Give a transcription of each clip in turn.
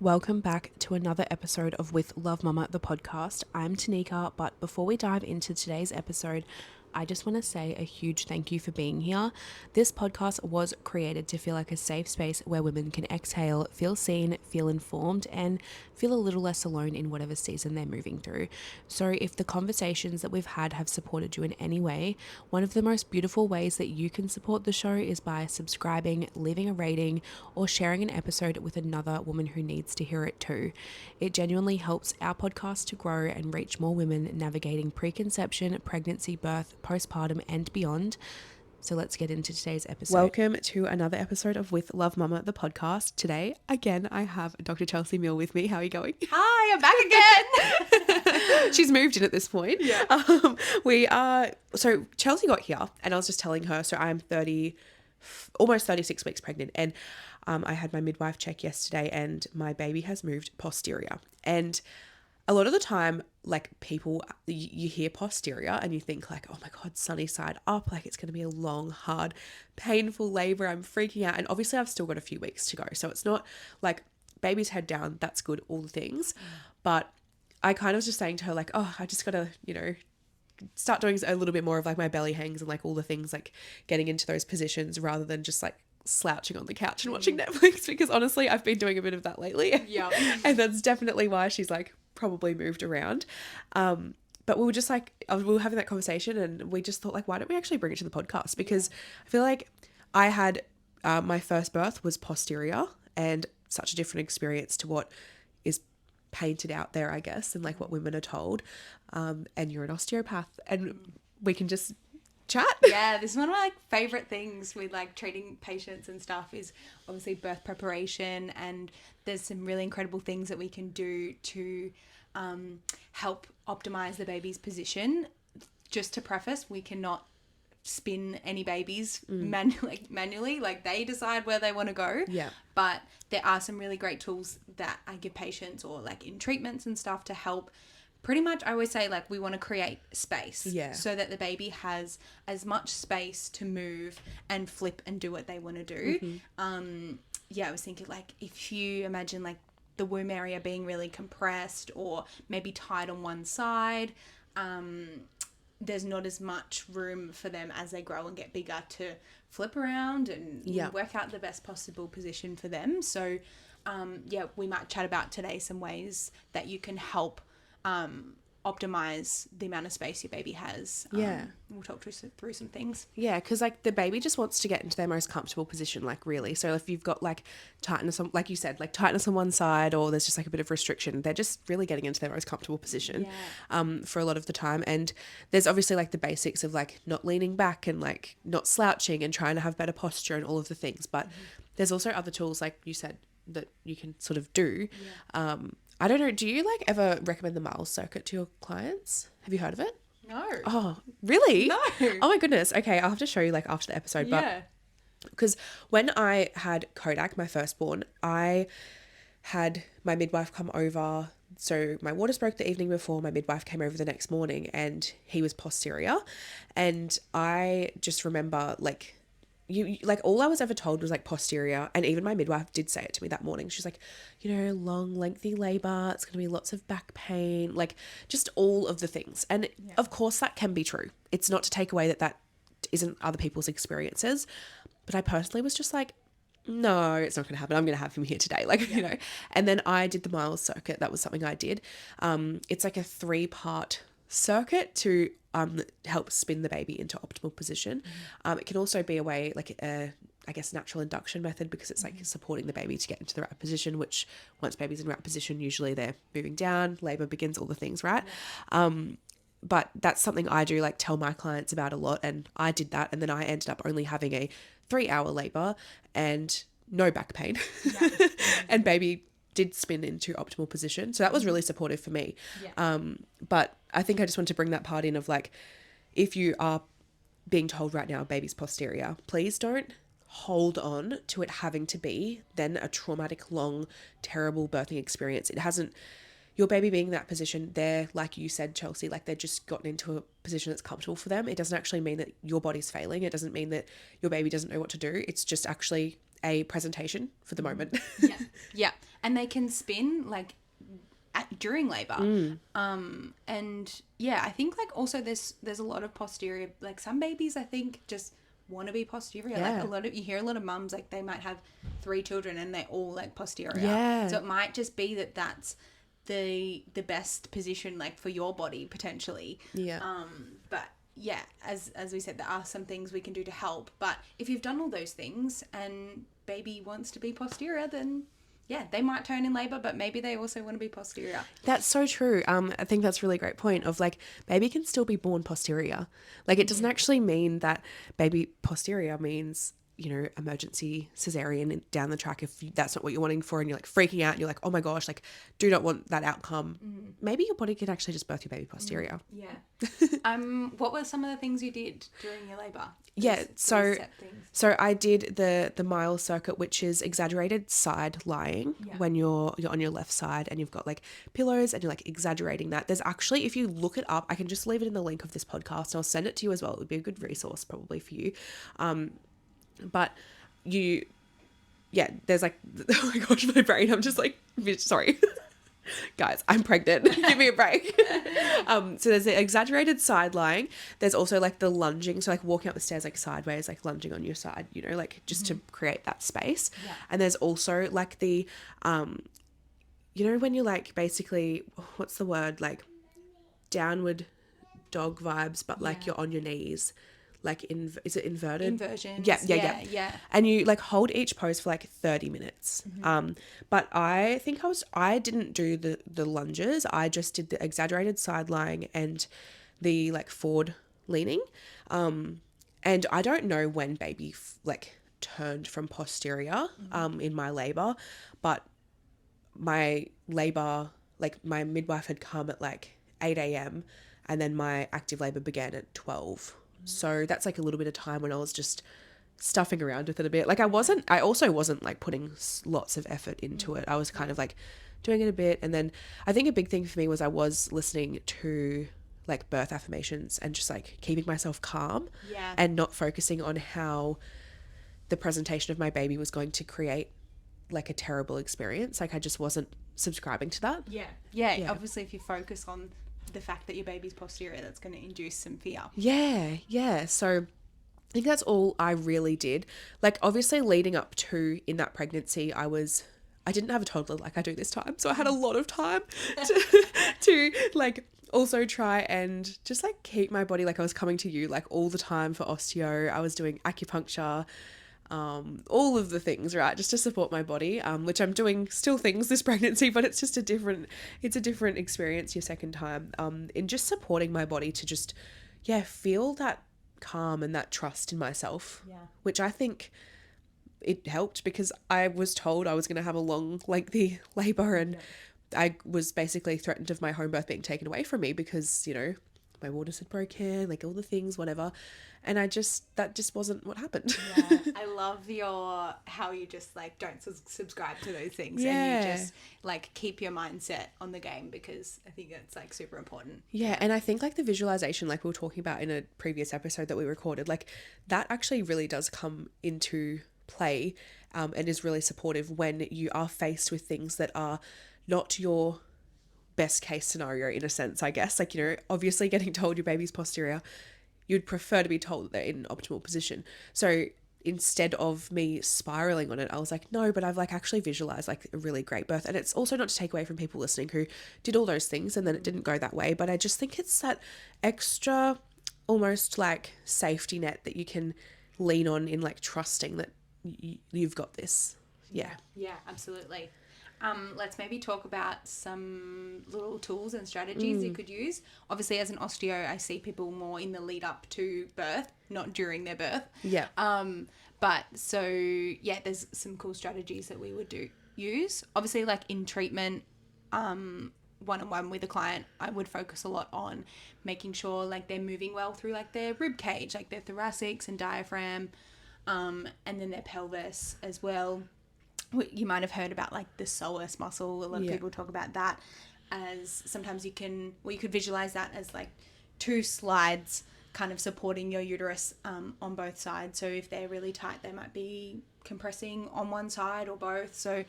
Welcome back to another episode of With Love Mama, the podcast. I'm Tanika, but before we dive into today's episode, I just want to say a huge thank you for being here. This podcast was created to feel like a safe space where women can exhale, feel seen, feel informed, and feel a little less alone in whatever season they're moving through. So if the conversations that we've had have supported you in any way, one of the most beautiful ways that you can support the show is by subscribing, leaving a rating, or sharing an episode with another woman who needs to hear it too. It genuinely helps our podcast to grow and reach more women navigating preconception, pregnancy, birth, postpartum, and beyond. So let's get into today's episode. Welcome to another episode of With Love Mama, the podcast. Today, again, I have Dr. Chelsea Mill with me. How are you going? Hi, I'm back again. She's moved in at this point. Yeah. So Chelsea got here and I was just telling her, so I'm almost 36 weeks pregnant, and I had my midwife check yesterday and my baby has moved posterior. And a lot of the time, like people, you hear posterior and you think like, oh my God, sunny side up, like it's going to be a long, hard, painful labor. I'm freaking out. And obviously I've still got a few weeks to go. So it's not like baby's head down, that's good, all the things. But I kind of was just saying to her like, oh, I just got to, start doing a little bit more of like my belly hangs and like all the things, like getting into those positions rather than just like slouching on the couch and watching Netflix, because honestly I've been doing a bit of that lately. Yeah. And that's definitely why she's like probably moved around. But we were just like, we were having that conversation and we just thought like, why don't we actually bring it to the podcast? Because I feel like I had my first birth was posterior, and such a different experience to what is painted out there, I guess, and like what women are told. And you're an osteopath and we can just chat. Yeah, this is one of my favorite things with like treating patients and stuff is obviously birth preparation, and there's some really incredible things that we can do to help optimize the baby's position. Just to preface, we cannot spin any babies manually, like they decide where they want to go. Yeah. But there are some really great tools that I give patients, or like in treatments and stuff, to help. Pretty much I always say like we want to create space, so that the baby has as much space to move and flip and do what they want to do. I was thinking like if you imagine like the womb area being really compressed or maybe tight on one side, there's not as much room for them as they grow and get bigger to flip around and work out the best possible position for them. So we might chat about today some ways that you can help optimize the amount of space your baby has. We'll talk through some things. Yeah, because like the baby just wants to get into their most comfortable position, like really. So if you've got like tightness on, like you said, like tightness on one side, or there's just like a bit of restriction, they're just really getting into their most comfortable position for a lot of the time. And there's obviously like the basics of like not leaning back and like not slouching and trying to have better posture and all of the things. But there's also other tools, like you said, that you can sort of do. I don't know, do you like ever recommend the Miles circuit to your clients? Have you heard of it? No. Oh, really? No. Oh my goodness. Okay, I'll have to show you like after the episode. But because when I had Kodak, my firstborn, I had my midwife come over. So my waters broke the evening before. My midwife came over the next morning and he was posterior. And I just remember like, you like all I was ever told was like posterior, and even my midwife did say it to me that morning. She's like, long lengthy labor, it's going to be lots of back pain, like just all of the things. And of course that can be true. It's not to take away that isn't other people's experiences, but I personally was just like, no, it's not going to happen. I'm going to have him here today. And then I did the Miles circuit. That was something I did. It's like a 3-part circuit to help spin the baby into optimal position. It can also be a way, like I guess, natural induction method, because it's like supporting the baby to get into the right position, which once baby's in the right position, usually they're moving down, labor begins, all the things, right? But that's something I do like tell my clients about a lot, and I did that, and then I ended up only having a 3-hour labor and no back pain. And baby did spin into optimal position. So that was really supportive for me. But I think I just want to bring that part in of like, if you are being told right now baby's posterior, please don't hold on to it having to be then a traumatic, long, terrible birthing experience. It hasn't, your baby being in that position, they're, like you said, Chelsea, like they're just gotten into a position that's comfortable for them. It doesn't actually mean that your body's failing. It doesn't mean that your baby doesn't know what to do. It's just actually a presentation for the moment. Yeah. And they can spin like during labor. And yeah, I think like also there's a lot of posterior, like some babies I think just want to be posterior. Like you hear a lot of mums, like they might have 3 children and they're all like posterior. So it might just be that that's the best position like for your body potentially. But yeah, as we said, there are some things we can do to help, but if you've done all those things and baby wants to be posterior, then yeah, they might turn in labor, but maybe they also want to be posterior. That's so true. I think that's a really great point of like baby can still be born posterior. Like it doesn't actually mean that baby posterior means, you know, emergency cesarean down the track if that's not what you're wanting for and you're like freaking out and you're like, oh my gosh, like do not want that outcome. Maybe your body can actually just birth your baby posterior. What were some of the things you did during your labor? So I did the mile circuit, which is exaggerated side lying when you're on your left side and you've got like pillows and you're like exaggerating that. There's actually, if you look it up, I can just leave it in the link of this podcast and I'll send it to you as well. It would be a good resource probably for you. But there's like, oh my gosh, my brain, I'm just like, sorry. Guys, I'm pregnant. Give me a break. So there's the exaggerated side lying. There's also like the lunging. So like walking up the stairs like sideways, like lunging on your side, you know, like just to create that space. And there's also like the, you know, when you're like basically, what's the word? Like downward dog vibes, but like you're on your knees. Like, is it inverted? Inversions. Yeah. And you like hold each pose for like 30 minutes. But I think I didn't do the lunges. I just did the exaggerated side lying and the like forward leaning. And I don't know when baby like turned from posterior in my labor, but my labor, like my midwife had come at like 8 a.m. and then my active labor began at 12. So that's like a little bit of time when I was just stuffing around with it a bit. Like I also wasn't like putting lots of effort into it. I was kind of like doing it a bit. And then I think a big thing for me was I was listening to like birth affirmations and just like keeping myself calm and not focusing on how the presentation of my baby was going to create like a terrible experience. Like I just wasn't subscribing to that. Yeah. Obviously if you focus on the fact that your baby's posterior, that's going to induce some fear. So I think that's all I really did. Like obviously leading up to in that pregnancy, I didn't have a toddler like I do this time, so I had a lot of time to like also try and just like keep my body, like I was coming to you like all the time for osteo. I was doing acupuncture, all of the things, right, just to support my body, which I'm doing still things this pregnancy, but it's just a different experience your second time, in just supporting my body to just feel that calm and that trust in myself, which I think it helped because I was told I was going to have a long lengthy labor and I was basically threatened of my home birth being taken away from me because, you know, my waters had broken, like all the things, whatever. And that just wasn't what happened. I love how you just like don't subscribe to those things and you just like keep your mindset on the game, because I think it's like super important. And I think like the visualization, like we were talking about in a previous episode that we recorded, like that actually really does come into play, and is really supportive when you are faced with things that are not your best case scenario, in a sense, I guess. Like, you know, obviously getting told your baby's posterior, you'd prefer to be told that they're in an optimal position. So instead of me spiraling on it, I was like, no, but I've like actually visualized like a really great birth. And it's also not to take away from people listening who did all those things and then it didn't go that way. But I just think it's that extra almost like safety net that you can lean on in like trusting that you've got this. Yeah, absolutely. Let's maybe talk about some little tools and strategies you could use. Obviously, as an osteo, I see people more in the lead up to birth, not during their birth. But so, there's some cool strategies that we would use. Obviously, like in treatment, one-on-one with a client, I would focus a lot on making sure like they're moving well through like their rib cage, like their thoracics and diaphragm, and then their pelvis as well. You might have heard about like the psoas muscle. A lot of people talk about that as sometimes you could visualize that as like 2 slides kind of supporting your uterus on both sides. So if they're really tight, they might be compressing on one side or both. So,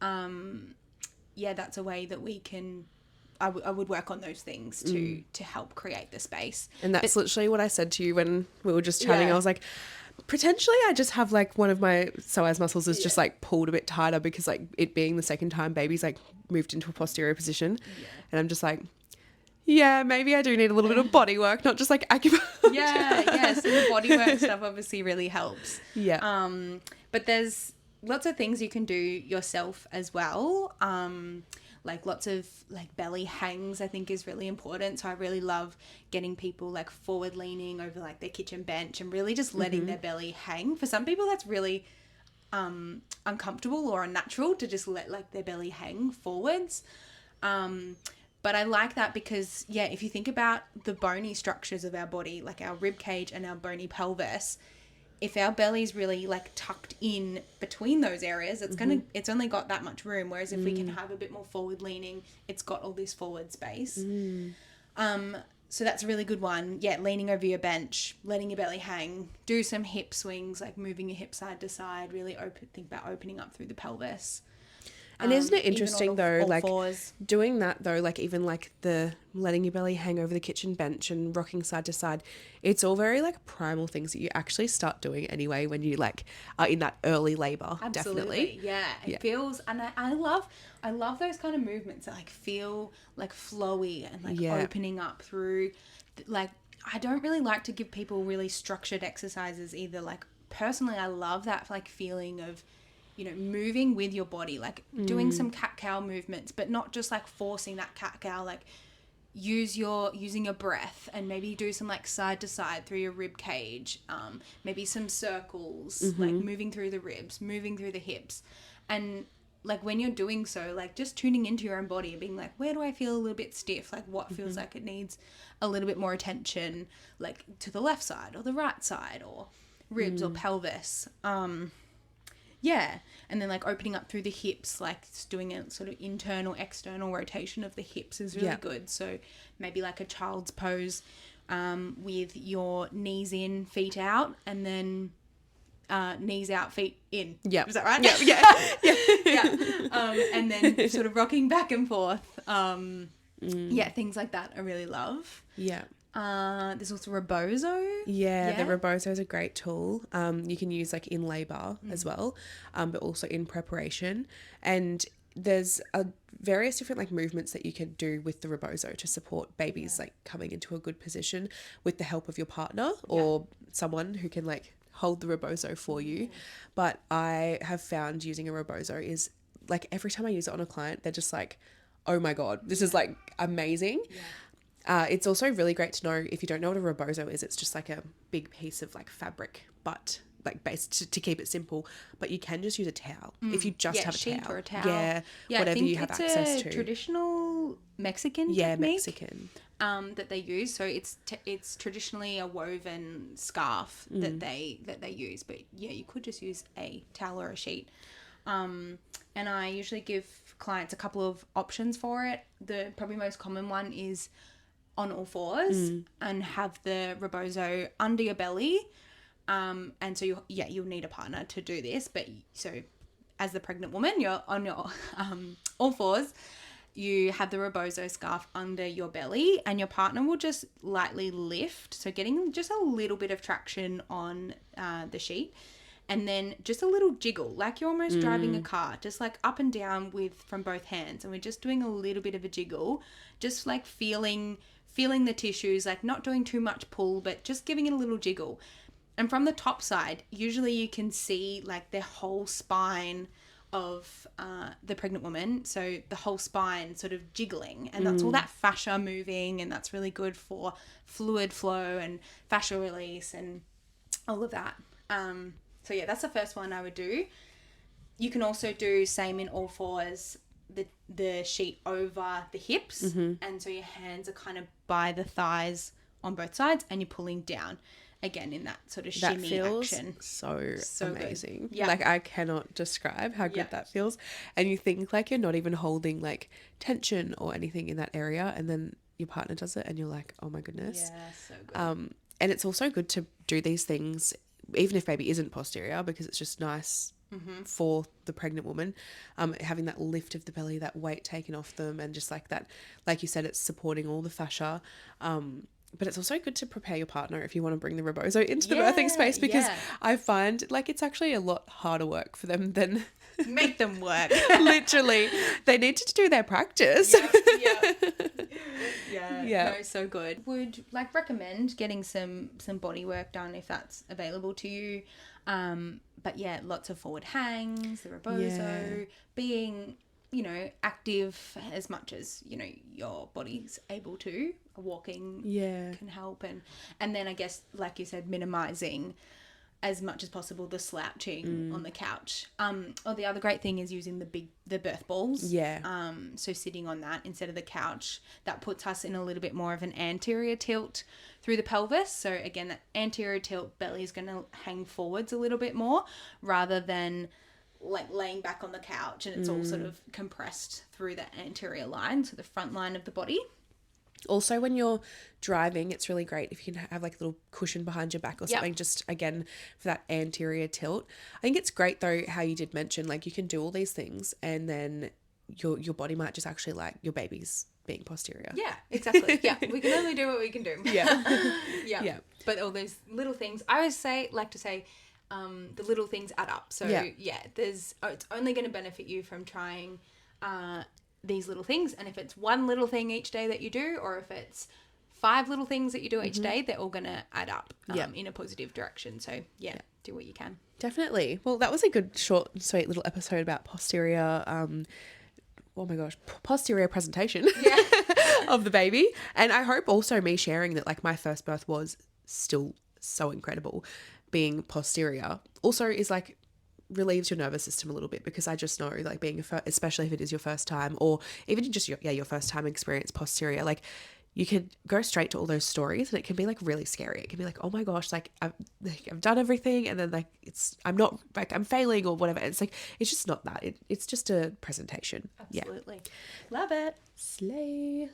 that's a way that we can... I would work on those things to help create the space. And that's literally what I said to you when we were just chatting. I was like, potentially I just have like one of my psoas muscles is just like pulled a bit tighter because like it being the second time baby's like moved into a posterior position. And I'm just like, maybe I do need a little bit of body work, not just like acupuncture. So the body work stuff obviously really helps. But there's lots of things you can do yourself as well. Like lots of like belly hangs I think is really important. So I really love getting people like forward leaning over like their kitchen bench and really just letting their belly hang. For some people that's really uncomfortable or unnatural to just let like their belly hang forwards. But I like that because if you think about the bony structures of our body, like our rib cage and our bony pelvis, if our belly's really like tucked in between those areas, it's only got that much room. Whereas if we can have a bit more forward leaning, it's got all this forward space. So that's a really good one. Leaning over your bench, letting your belly hang, do some hip swings, like moving your hip side to side, really think about opening up through the pelvis. And isn't it interesting though, like fours. Doing that though, like even like the letting your belly hang over the kitchen bench and rocking side to side, it's all very like primal things that you actually start doing anyway when you like are in that early labor. Absolutely. Definitely. It feels, and I love those kind of movements that like feel like flowy and like opening up through, like I don't really like to give people really structured exercises either. Like personally, I love that like feeling of, you know, moving with your body, like doing some cat-cow movements, but not just like forcing that cat-cow, like using your breath and maybe do some like side to side through your rib cage, maybe some circles, like moving through the ribs, moving through the hips. And like when you're doing so, like just tuning into your own body and being like, where do I feel a little bit stiff? Like what feels like it needs a little bit more attention, like to the left side or the right side or ribs or pelvis. And then like opening up through the hips, like doing a sort of internal, external rotation of the hips is really good. So maybe like a child's pose with your knees in, feet out, and then knees out, feet in. Yeah. Is that right? And then sort of rocking back and forth. Things like that I really love. Yeah. There's also Rebozo. Yeah, the Rebozo is a great tool. You can use like in labor as well, but also in preparation. And there's various different like movements that you can do with the Rebozo to support babies like coming into a good position with the help of your partner or someone who can like hold the Rebozo for you. But I have found using a Rebozo is like every time I use it on a client, they're just like, oh my God, this is like amazing. It's also really great to know, if you don't know what a Rebozo is, it's just like a big piece of like fabric, but like based to keep it simple, but you can just use a towel if you just have a sheet towel. Or a towel. Whatever you have access to. Traditional Mexican technique. Mexican. That they use. So it's traditionally a woven scarf that they use, but you could just use a towel or a sheet. And I usually give clients a couple of options for it. The probably most common one is on all fours and have the Rebozo under your belly. And so you'll need a partner to do this. But so as the pregnant woman, you're on your all fours. You have the Rebozo scarf under your belly and your partner will just lightly lift. So getting just a little bit of traction on the sheet. And then just a little jiggle, like you're almost driving a car, just like up and down from both hands. And we're just doing a little bit of a jiggle, just like feeling the tissues, like not doing too much pull, but just giving it a little jiggle. And from the top side, usually you can see like the whole spine of the pregnant woman. So the whole spine sort of jiggling, and that's all that fascia moving, and that's really good for fluid flow and fascia release and all of that. So that's the first one I would do. You can also do same in all fours, the sheet over the hips. And so your hands are kind of by the thighs on both sides and you're pulling down. Again, in that sort of shimmy action. So amazing. Yeah. Like I cannot describe how good that feels. And you think like you're not even holding like tension or anything in that area. And then your partner does it and you're like, oh my goodness. Yeah, so good. And it's also good to do these things even if baby isn't posterior, because it's just nice for the pregnant woman, having that lift of the belly, that weight taken off them, and just like that, like you said, it's supporting all the fascia. But it's also good to prepare your partner if you want to bring the rebozo into the birthing space, because I find like it's actually a lot harder work for them than make them work. Literally, they need to do their practice. Yeah. No, so good. Would like recommend getting some body work done if that's available to you. But yeah, lots of forward hangs, the rebozo, being, you know, active as much as, you know, your body's able to. Walking can help, and then I guess, like you said, minimizing as much as possible the slouching on the couch. The other great thing is using the birth balls. So sitting on that instead of the couch, that puts us in a little bit more of an anterior tilt through the pelvis. So again, that anterior tilt, belly is going to hang forwards a little bit more rather than like laying back on the couch and it's all sort of compressed through the anterior line, so the front line of the body. Also, when you're driving, it's really great if you can have like a little cushion behind your back or something, just again for that anterior tilt. I think it's great though how you did mention like you can do all these things and then your body might just actually like your baby's being posterior. Yeah, exactly. Yeah, we can only do what we can do. Yeah. But all those little things, I always like to say, the little things add up. So it's only going to benefit you from trying these little things, and if it's one little thing each day that you do, or if it's 5 little things that you do each day, they're all going to add up in a positive direction. So do what you can. Definitely. Well, that was a good short and sweet little episode about posterior posterior presentation of the baby. And I hope also me sharing that like my first birth was still so incredible, being posterior also is like relieves your nervous system a little bit, because I just know like being especially if it is your first time, or even just your first time experience posterior, like you can go straight to all those stories and it can be like really scary. It can be like, oh my gosh, like I've done everything and then like I'm failing or whatever. It's like it's just not that. It's just a presentation. Absolutely. Love it. Slay.